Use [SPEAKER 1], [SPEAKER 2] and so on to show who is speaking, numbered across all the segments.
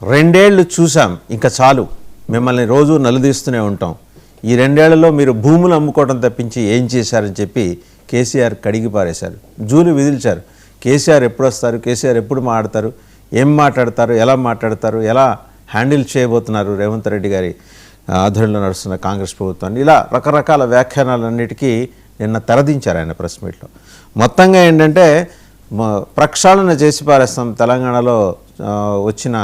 [SPEAKER 1] రెండేళ్లు చూసాం, ఇంకా చాలు. మిమ్మల్ని రోజు నలుదీస్తూనే ఉంటాం. ఈ రెండేళ్లలో మీరు భూములు అమ్ముకోవడం తప్పించి ఏం చేశారని చెప్పి కేసీఆర్ కడిగి పారేశారు, జూలు విదిల్చారు. కేసీఆర్ ఎప్పుడు వస్తారు, కేసీఆర్ ఎప్పుడు మాట్లాడతారు, ఏం మాట్లాడతారు, ఎలా మాట్లాడతారు, ఎలా హ్యాండిల్ చేయబోతున్నారు రేవంత్ రెడ్డి గారి ఆధ్వర్యంలో నడుస్తున్న కాంగ్రెస్ ప్రభుత్వాన్ని, ఇలా రకరకాల వ్యాఖ్యానాలన్నిటికీ నిన్న తెరదించారు ఆయన ప్రెస్ మీట్లో. మొత్తంగా ఏంటంటే ప్రక్షాళన చేసి పారేస్తాం, తెలంగాణలో వచ్చిన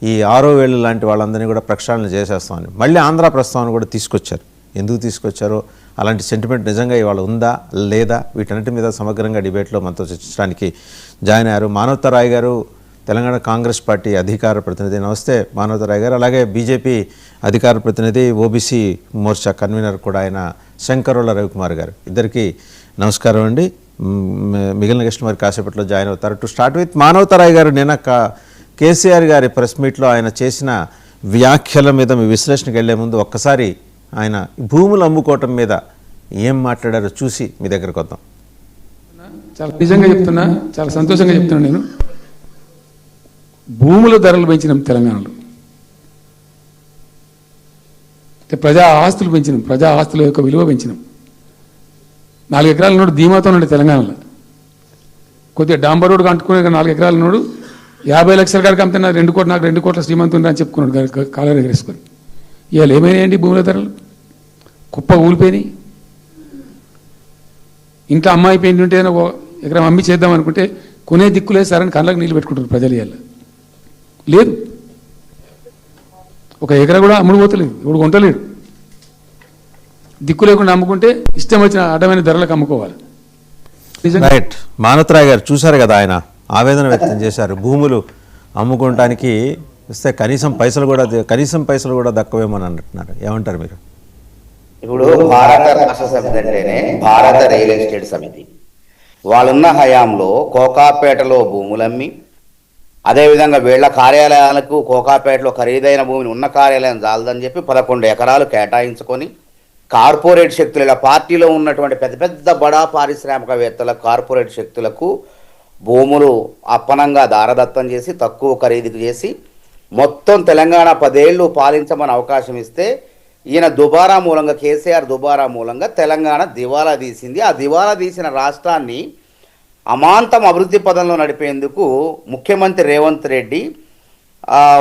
[SPEAKER 1] ఈ 6వ వేళ్ళు లాంటి వాళ్ళందరినీ కూడా ప్రక్షాళన చేసేస్తామని మళ్ళీ ఆంధ్ర ప్రస్తావన కూడా తీసుకొచ్చారు. ఎందుకు తీసుకొచ్చారో, అలాంటి సెంటిమెంట్ నిజంగా ఇవాళ ఉందా లేదా, వీటన్నిటి మీద సమగ్రంగా డిబేట్లో మనతో చర్చించడానికి జాయిన్ అయ్యారు మానవతారాయ్ గారు, తెలంగాణ కాంగ్రెస్ పార్టీ అధికార ప్రతినిధి. నమస్తే మానవతారాయ్ గారు. అలాగే బీజేపీ అధికార ప్రతినిధి, ఓబీసీ మోర్చా కన్వీనర్ కూడా ఆయన శంకరుల రవికుమార్ గారు. ఇద్దరికి నమస్కారం అండి. మిగిలిన గెస్ట్ మరి కాసేపట్లో జాయిన్ అవుతారు. టు స్టార్ట్ విత్ మానవతారాయ్ గారు, నిన్న కేసీఆర్ గారి ప్రెస్ మీట్లో ఆయన చేసిన వ్యాఖ్యల మీద మీ విశ్లేషణకు వెళ్లే ముందు ఒక్కసారి ఆయన భూములు అమ్ముకోవటం మీద ఏం మాట్లాడారో చూసి మీ దగ్గరకు వద్దాం.
[SPEAKER 2] చాలా నిజంగా చెప్తున్నా, చాలా సంతోషంగా చెప్తున్నా. నేను భూముల ధరలు పెంచినాం తెలంగాణలో, ప్రజా ఆస్తులు పెంచినాం, ప్రజా ఆస్తుల యొక్క విలువ పెంచినాం. 4 ఎకరాల నోడు ధీమాతో ఉండే తెలంగాణలో. కొద్దిగా డాంబర్ రోడ్డు అంటుకునే 4 ఎకరాల నోడు 50 లక్షల కాడికి అమ్ముతున్నా, నాకు 2 కోట్ల శ్రీమంతుని అని చెప్పుకున్నాడు కాలర్ ఎగరేసుకొని. ఇవాళ ఏమైనాయండి భూముల ధరలు? కుప్ప ఊలిపోయినాయి. ఇంట్లో అమ్మాయి పెయింట్ ఉంటే ఎకరం అమ్మి చేద్దాం అనుకుంటే కొనే దిక్కులేదు సార్ అని కళ్ళకు నీళ్ళు పెట్టుకుంటారు ప్రజలు. ఇవాళ లేదు, ఒక ఎకరా కూడా అమ్ముడు పోతలేదు, ఇప్పుడు కొంటలేడు. దిక్కు లేకుండా అమ్ముకుంటే ఇష్టం వచ్చిన అడ్డమైన ధరలకు అమ్ముకోవాలి.
[SPEAKER 1] రైట్. మానవతారాయ్ గారు చూశారు కదా, ఆయన ఆవేదన వ్యక్తం చేశారు. భూములు అమ్ముకోవటానికి వస్తే కనీసం పైసలు కూడా దక్కవేమని అంటున్నారు. ఏమంటారు మీరు?
[SPEAKER 3] ఇప్పుడు భారత రాష్ట్ర సమితి అంటేనే భారత రియల్ ఎస్టేట్ సమితి. వాళ్ళున్న హయాంలో కోకాపేటలో భూములమ్మి, అదేవిధంగా వీళ్ల కార్యాలయాలకు కోకాపేటలో ఖరీదైన భూమిని ఉన్న కార్యాలయం చాలదని చెప్పి 11 ఎకరాలు కేటాయించుకొని కార్పొరేట్ శక్తులు, ఇలా పార్టీలో ఉన్నటువంటి పెద్ద పెద్ద బడా పారిశ్రామికవేత్తల కార్పొరేట్ శక్తులకు భూములు అప్పనంగా దారదత్తం చేసి తక్కువ ఖరీదుకు చేసి మొత్తం తెలంగాణ 10 ఏళ్ళు పాలించమని అవకాశం ఇస్తే ఈయన దుబారా మూలంగా, కేసీఆర్ దుబారా మూలంగా తెలంగాణ దివాలా తీసింది. ఆ దివాలా తీసిన రాష్ట్రాన్ని అమాంతం అభివృద్ధి పదంలో నడిపేందుకు ముఖ్యమంత్రి రేవంత్ రెడ్డి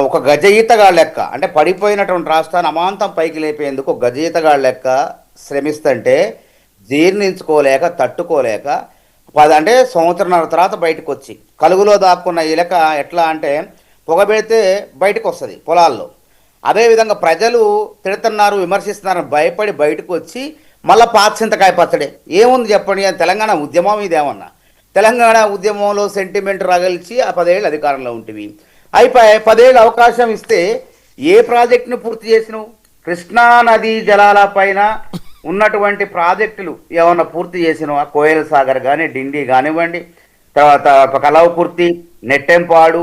[SPEAKER 3] ఒక గజయితగాళ్ళ లెక్క, అంటే పడిపోయినటువంటి రాష్ట్రాన్ని అమాంతం పైకి లేపేందుకు గజయితగాళ్ళ లెక్క శ్రమిస్తుంటే జీర్ణించుకోలేక, తట్టుకోలేక అంటే సంవత్సరంన్నర తర్వాత బయటకు వచ్చి కలుగులో దాక్కున్న ఈ లెక్క ఎట్లా అంటే పొగబెడితే బయటకు వస్తుంది పొలాల్లో. అదేవిధంగా ప్రజలు తిడుతున్నారు, విమర్శిస్తున్నారని భయపడి బయటకు వచ్చి మళ్ళీ పాచింతకాయ పచ్చడే ఏముంది చెప్పండి. తెలంగాణ ఉద్యమం ఇదేమన్నా? తెలంగాణ ఉద్యమంలో సెంటిమెంట్ రగల్చి ఆ 10 ఏళ్ళు అధికారంలో ఉంటుంది. అయిపోయి 10 ఏళ్ళు అవకాశం ఇస్తే ఏ ప్రాజెక్టును పూర్తి చేసినావు? కృష్ణా నదీ జలాల పైన ఉన్నటువంటి ప్రాజెక్టులు ఏమన్నా పూర్తి చేసినావా? కోయల్ సాగర్ కానీ, డిండి కానివ్వండి, తర్వాత కలవకుర్తి, నెట్టెంపాడు,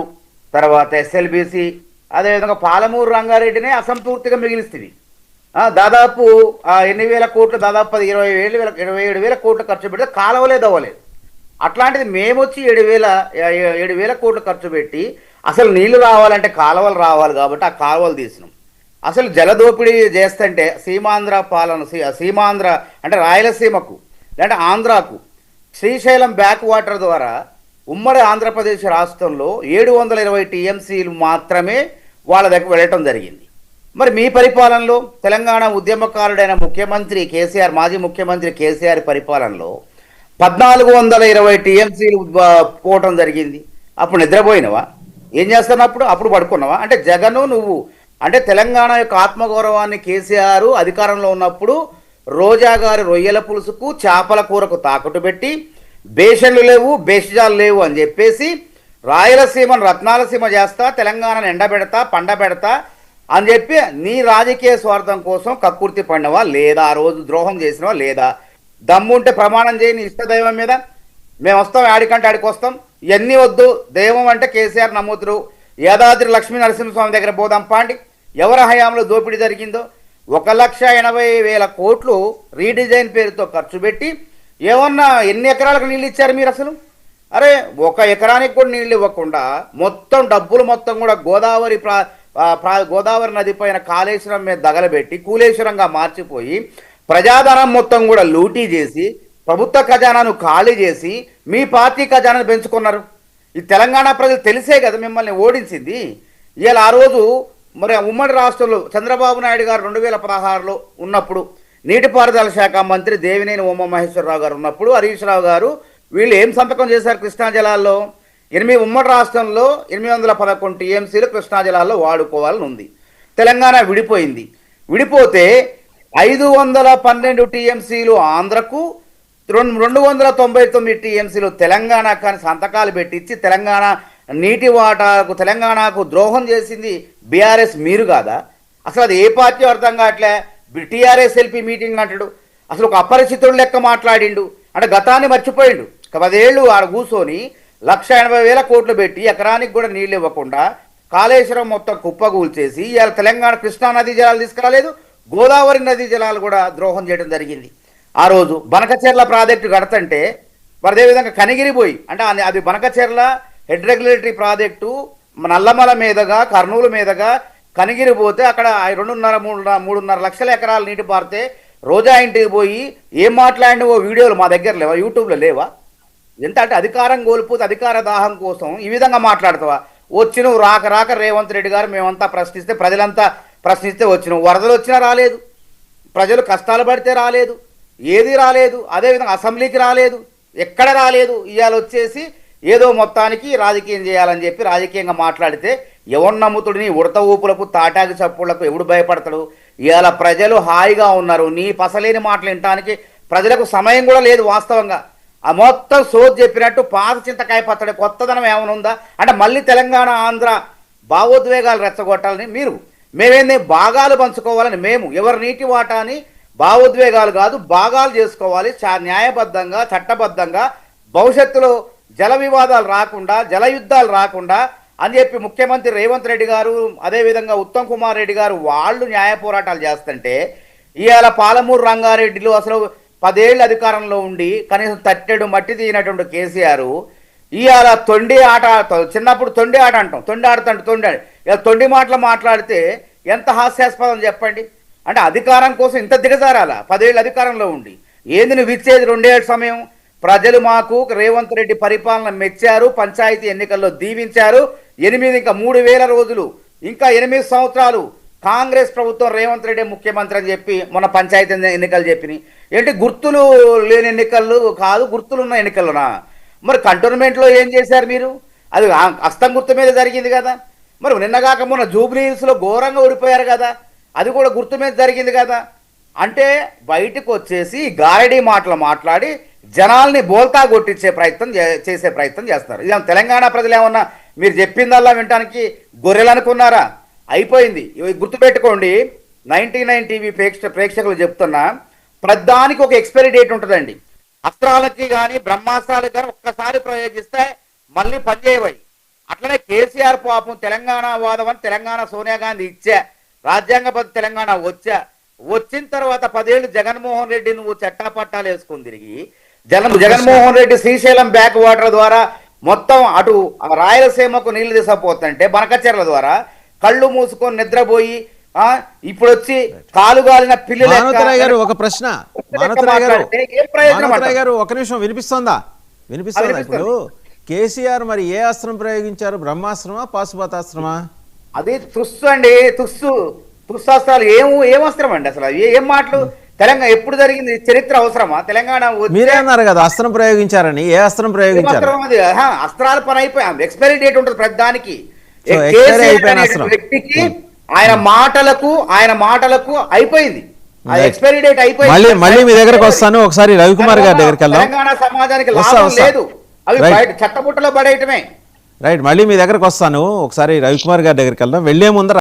[SPEAKER 3] తర్వాత ఎస్ఎల్బిసి, అదేవిధంగా పాలమూరు రంగారెడ్డినే అసంపూర్తిగా మిగిలిస్తుంది. దాదాపు 8,000 కోట్లు, దాదాపు 27,000 కోట్లు ఖర్చు పెడితే కాలువలే దవ్వలేదు. అట్లాంటిది మేమొచ్చి 7,000 కోట్లు ఖర్చు పెట్టి అసలు నీళ్లు రావాలంటే కాలువలు రావాలి కాబట్టి ఆ కాలువలు తీసినాం. అసలు జలదోపిడీ చేస్తుంటే సీమాంధ్ర పాలన, సీమాంధ్ర అంటే రాయలసీమకు లేదంటే ఆంధ్రాకు శ్రీశైలం బ్యాక్ వాటర్ ద్వారా ఉమ్మడి ఆంధ్రప్రదేశ్ రాష్ట్రంలో 720 టీఎంసీలు మాత్రమే వాళ్ళ దగ్గర వెళ్ళటం జరిగింది. మరి మీ పరిపాలనలో తెలంగాణ ఉద్యమకారుడైన ముఖ్యమంత్రి కేసీఆర్, మాజీ ముఖ్యమంత్రి కేసీఆర్ పరిపాలనలో 1420 టీఎంసీలు పోవటం జరిగింది. అప్పుడు నిద్రపోయినవా? ఏం చేస్తున్నప్పుడు? అప్పుడు పడుకున్నావా? అంటే జగను నువ్వు అంటే తెలంగాణ యొక్క ఆత్మగౌరవాన్ని కేసీఆర్ అధికారంలో ఉన్నప్పుడు రోజా గారి రొయ్యల పులుసుకు, చేపల కూరకు తాకట్టు పెట్టి బేషన్లు లేవు, బేషజాలు లేవు అని చెప్పేసి రాయలసీమను రత్నాలసీమ చేస్తా, తెలంగాణను ఎండబెడతా, పండబెడతా అని చెప్పి నీ రాజకీయ స్వార్థం కోసం కక్కుర్తి పడినవా లేదా? ఆ రోజు ద్రోహం చేసినవా లేదా? దమ్ముంటే ప్రమాణం చేయి నీ ఇష్టదైవం మీద. మేము వస్తాం, ఆడికంటే ఆడికి వస్తాం, ఇవన్నీ వద్దు. దైవం అంటే కేసీఆర్ నమ్ముతురు. యాదాద్రి లక్ష్మీ నరసింహస్వామి దగ్గర పోదాం పాండి. ఎవరి హయాంలో దోపిడీ జరిగిందో 1,80,000 కోట్లు రీడిజైన్ పేరుతో ఖర్చు పెట్టి ఏమన్నా ఎన్ని ఎకరాలకు నీళ్ళు ఇచ్చారు మీరు? అసలు అరే 1 ఎకరానికి కూడా నీళ్ళు ఇవ్వకుండా మొత్తం డబ్బులు మొత్తం కూడా గోదావరి నది పైన కాళేశ్వరం మీద దగలబెట్టి కూలేశ్వరంగా మార్చిపోయి ప్రజాధనం మొత్తం కూడా లూటీ చేసి ప్రభుత్వ ఖజానాను ఖాళీ చేసి మీ పార్టీ ఖజానాను పెంచుకున్నారు. ఈ తెలంగాణ ప్రజలు తెలిసే కదా మిమ్మల్ని ఓడించింది. ఇవాళ ఆ రోజు మరి ఉమ్మడి రాష్ట్రంలో చంద్రబాబు నాయుడు గారు 2016లో ఉన్నప్పుడు నీటిపారుదల శాఖ మంత్రి దేవినేని ఉమామహేశ్వరరావు గారు ఉన్నప్పుడు హరీష్ రావు గారు వీళ్ళు ఏం సంతకం చేశారు? కృష్ణా జలాల్లో ఉమ్మడి రాష్ట్రంలో 811 టీఎంసీలు కృష్ణా జలాల్లో వాడుకోవాలని ఉంది. తెలంగాణ విడిపోయింది. విడిపోతే 512 టీఎంసీలు ఆంధ్రకు, 299 టీఎంసీలు తెలంగాణ కానీ సంతకాలు పెట్టించి తెలంగాణ నీటి వాటాకు తెలంగాణకు ద్రోహం చేసింది బీఆర్ఎస్ మీరు కాదా? అసలు అది ఏ పార్టీ అర్థం కావట్లే. టీఆర్ఎస్ ఎల్పీ మీటింగ్ అంటాడు, అసలు ఒక అపరిచితుడు లెక్క మాట్లాడిండు. అంటే గతాన్ని మర్చిపోయిండు. 10 ఏళ్ళు ఆడ కూర్చొని 1,80,000 కోట్లు పెట్టి ఎకరానికి కూడా నీళ్ళు ఇవ్వకుండా కాళేశ్వరం మొత్తం కుప్పగూల్చేసి ఇవాళ తెలంగాణ కృష్ణా నదీ జలాలు తీసుకురాలేదు, గోదావరి నదీ జలాలు కూడా ద్రోహం చేయడం జరిగింది. ఆ రోజు బనకచెర్ల ప్రాజెక్టు కడతంటే అదేవిధంగా కనిగిరిపోయి అంటే అది Banakacherla head regulatory project Nallamala మీదుగా కర్నూలు మీదుగా కనిగిరిపోతే అక్కడ 2.5-3.5 లక్షల ఎకరాలు నీటి పారితే రోజా ఇంటికి పోయి ఏం మాట్లాడినవో వీడియోలు మా దగ్గర లేవా? యూట్యూబ్లో లేవా? ఎంత అంటే అధికారం కోల్పోతే అధికార దాహం కోసం ఈ విధంగా మాట్లాడతావా? వచ్చి నువ్వు రాక రేవంత్ రెడ్డి గారు మేమంతా ప్రశ్నిస్తే ప్రజలంతా ప్రశ్నిస్తే వచ్చినావు. వరదలు వచ్చినా రాలేదు, ప్రజలు కష్టాలు పడితే రాలేదు, ఏది రాలేదు. అదేవిధంగా అసెంబ్లీకి రాలేదు, ఎక్కడ రాలేదు. ఇవాళ వచ్చేసి ఏదో మొత్తానికి రాజకీయం చేయాలని చెప్పి రాజకీయంగా మాట్లాడితే ఎవరు నమ్ముతుడిని? ఉడత ఊపులకు తాటాకి చప్పుళ్లకు ఎవడు భయపడతాడు? ఇవాళ ప్రజలు హాయిగా ఉన్నారు. నీ పసలేని మాటలు వినటానికి ప్రజలకు సమయం కూడా లేదు. వాస్తవంగా ఆ మొత్తం సోది చెప్పినట్టు పాత చింతకాయ పచ్చడి కొత్తదనం ఏమైనా ఉందా అంటే మళ్ళీ తెలంగాణ ఆంధ్ర భావోద్వేగాలు రెచ్చగొట్టాలని మీరు, మేమేంది భాగాలు పంచుకోవాలని మేము, ఎవరి నీటి వాటాని భావోద్వేగాలు కాదు భాగాలు చేసుకోవాలి న్యాయబద్ధంగా చట్టబద్ధంగా, భవిష్యత్తులో జల వివాదాలు రాకుండా జల యుద్ధాలు రాకుండా అని చెప్పి ముఖ్యమంత్రి రేవంత్ రెడ్డి గారు అదేవిధంగా ఉత్తమ్ కుమార్ రెడ్డి గారు వాళ్ళు న్యాయ పోరాటాలు చేస్తుంటే ఇవాళ పాలమూరు రంగారెడ్డిలో అసలు 10 ఏళ్ళు అధికారంలో ఉండి కనీసం తట్టెడు మట్టి తీయనటువంటి కేసీఆర్ ఇవాళ తొండి ఆట, చిన్నప్పుడు తొండి ఆట అంటాం, తొండి ఇలా తొండి మాటలు మాట్లాడితే ఎంత హాస్యాస్పదం చెప్పండి. అంటే అధికారం కోసం ఇంత దిగజారాలా? 10 ఏళ్ళు అధికారంలో ఉండి ఏంది నువ్వు ఇచ్చేది? 2 ఏళ్ళ సమయం. ప్రజలు మాకు రేవంత్ రెడ్డి పరిపాలన మెచ్చారు, పంచాయతీ ఎన్నికల్లో దీవించారు. 3,000 రోజులు ఇంకా 8 సంవత్సరాలు కాంగ్రెస్ ప్రభుత్వం రేవంత్ రెడ్డి ముఖ్యమంత్రి అని చెప్పి మొన్న పంచాయతీ ఎన్నికలు చెప్పినాయి. ఏంటి గుర్తులు లేని ఎన్నికలు కాదు, గుర్తులున్న ఎన్నికలునా? మరి కంటోన్మెంట్లో ఏం చేశారు మీరు? అది హస్తం గుర్తు మీద జరిగింది కదా. మరి నిన్నగాక మొన్న జూబ్లీహిల్స్లో ఘోరంగా ఓడిపోయారు కదా, అది కూడా గుర్తు మీద జరిగింది కదా. అంటే బయటకు వచ్చేసి గారడీ మాటలు మాట్లాడి జనాల్ని బోల్తా కొట్టించే చేసే ప్రయత్నం చేస్తున్నారు. ఇది తెలంగాణ ప్రజలు ఏమన్నా మీరు చెప్పిందల్లా వినటానికి గొర్రెలు అనుకున్నారా? అయిపోయింది. గుర్తుపెట్టుకోండి, 99 టీవీ ప్రేక్షకులు చెప్తున్నా, ప్రధానికి ఒక ఎక్స్పైరీ డేట్ ఉంటుందండి. అస్త్రాలకి కానీ బ్రహ్మాస్త్రాలకి కానీ ఒక్కసారి ప్రయోగిస్తే మళ్ళీ పనిచేయవై. అట్లనే కేసీఆర్ పాపం తెలంగాణ వాదం అని తెలంగాణ సోనియా గాంధీ ఇచ్చా, రాజ్యాంగబద్ధ తెలంగాణ వచ్చిన తర్వాత 10 ఏళ్ళు జగన్మోహన్ రెడ్డి నువ్వు చట్టాపట్టాలు వేసుకొని తిరిగి జగన్మోహన్ రెడ్డి శ్రీశైలం బ్యాక్ వాటర్ ద్వారా మొత్తం అటు రాయలసీమకు నీళ్లు తీసుకుపోతుంటే బనకచెర్ల ద్వారా కళ్ళు మూసుకొని నిద్రపోయి ఇప్పుడు వచ్చి కాలుగాలిన పిల్లలు.
[SPEAKER 1] మానవతరాయ్ గారు ఒక ప్రశ్న, మానవతరాయ్ గారు ఒక నిమిషం వినిపిస్తుందా? ఇప్పుడు కేసీఆర్ మరి ఏ అస్త్రం ప్రయోగించారు? బ్రహ్మాస్త్రమా పాశుపతాస్త్రమా?
[SPEAKER 3] అది తుస్సు అండి, తుస్సాస్త్రాలు ఏం అస్త్రం అండి అసలు? ఏం మాటలు? తెలంగాణ ఎప్పుడు జరిగింది? చరిత్ర అవసరమా? తెలంగాణ
[SPEAKER 1] మీరే అన్నారు కదా అస్త్రం ప్రయోగించారని. ఏ అస్త్రం ప్రయోగించారు?
[SPEAKER 3] అస్త్రాల పని అయిపోయి ఎక్స్పైరీ డేట్ ఉంటుంది ప్రతి దానికి. వ్యక్తికి ఆయన మాటలకు అయిపోయింది, ఎక్స్పైరీ డేట్ అయిపోయింది.
[SPEAKER 1] మళ్ళీ మీ దగ్గరకు వస్తాను, ఒకసారి రవికుమార్ గారి దగ్గరికి వెళ్దాం.
[SPEAKER 3] తెలంగాణ సమాజానికి లాభం లేదు, అవి చట్టబుట్టలో పడేయటమే.
[SPEAKER 1] రైట్, మళ్ళీ మీ దగ్గరకు వస్తాను, ఒకసారి రవికుమార్ గారి దగ్గరికి వెళ్దాం. వెళ్లే ముందర